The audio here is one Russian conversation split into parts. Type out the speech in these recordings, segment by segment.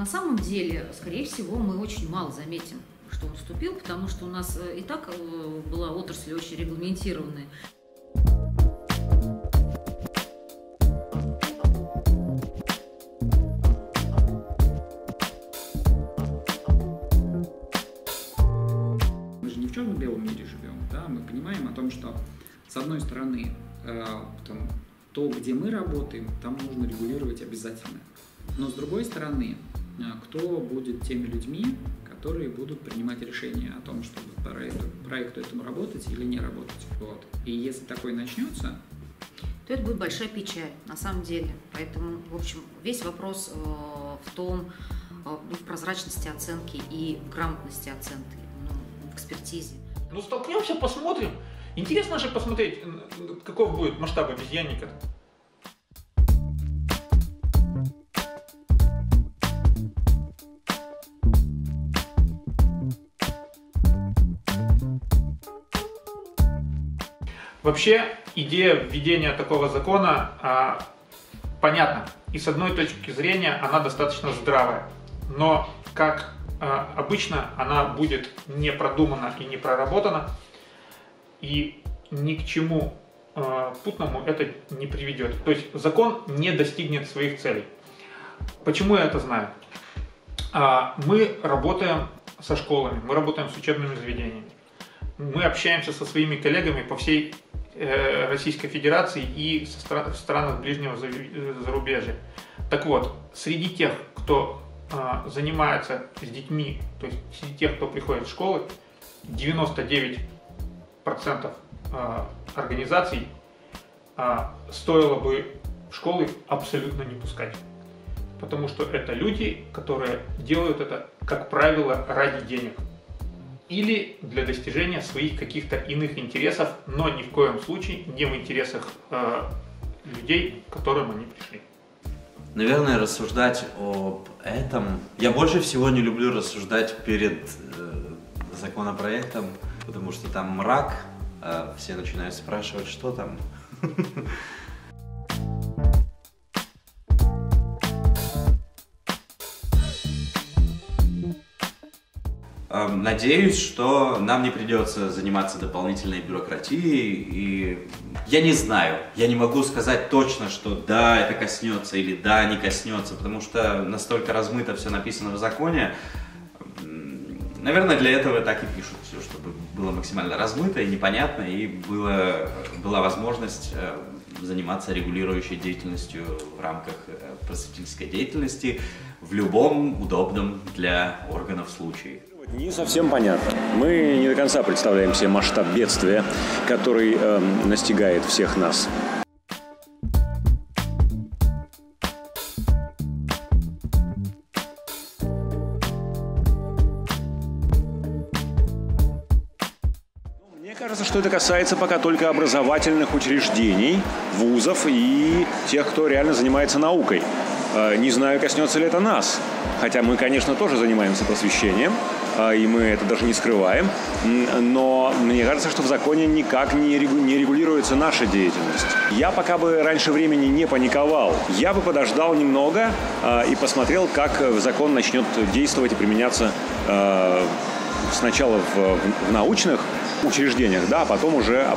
самом деле, скорее всего, мы очень мало заметим, что он вступил, потому что у нас и так была отрасль очень регламентированная. Мы же не в черно-белом мире живем, да? Мы понимаем о том, что с одной стороны то, где мы работаем, там нужно регулировать обязательно. Но с другой стороны, кто будет теми людьми, которые будут принимать решения о том, чтобы проекту этому работать или не работать. Вот. И если такое начнется, то это будет большая печаль, на самом деле. Поэтому, в общем, весь вопрос в том, в прозрачности оценки и грамотности оценки, в экспертизе. Ну, столкнемся, посмотрим. Интересно же посмотреть, каков будет масштаб обезьянника. Вообще, идея введения такого закона понятна. И с одной точки зрения она достаточно здравая. Но, как обычно, она будет не продумана и не проработана. И ни к чему путному это не приведет. То есть закон не достигнет своих целей. Почему я это знаю? Мы работаем со школами, мы работаем с учебными заведениями. Мы общаемся со своими коллегами по всей Российской Федерации и в странах ближнего зарубежья. Так вот, среди тех, кто занимается с детьми, то есть среди тех, кто приходит в школы, 99% организаций стоило бы в школы абсолютно не пускать. Потому что это люди, которые делают это, как правило, ради денег. Или для достижения своих каких-то иных интересов, но ни в коем случае не в интересах людей, к которым они пришли. Наверное, рассуждать об этом... Я больше всего не люблю рассуждать перед законопроектом, потому что там мрак, все начинают спрашивать, что там. Надеюсь, что нам не придется заниматься дополнительной бюрократией, и я не знаю, я не могу сказать точно, что да, это коснется или да, не коснется, потому что настолько размыто все написано в законе. Наверное, для этого так и пишут все, чтобы было максимально размыто и непонятно, и была возможность заниматься регулирующей деятельностью в рамках просветительской деятельности в любом удобном для органов случае. Не совсем понятно. Мы не до конца представляем себе масштаб бедствия, который настигает всех нас. Мне кажется, что это касается пока только образовательных учреждений, вузов и тех, кто реально занимается наукой. Не знаю, коснется ли это нас. Хотя мы, конечно, тоже занимаемся просвещением, и мы это даже не скрываем. Но мне кажется, что в законе никак не регулируется наша деятельность. Я пока бы раньше времени не паниковал. Я бы подождал немного и посмотрел, как закон начнет действовать и применяться сначала в научных учреждениях, да, а потом уже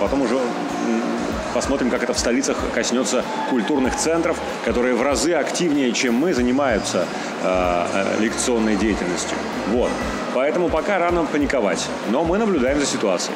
посмотрим, как это в столицах коснется культурных центров, которые в разы активнее, чем мы, занимаются лекционной деятельностью. Вот. Поэтому пока рано паниковать, но мы наблюдаем за ситуацией.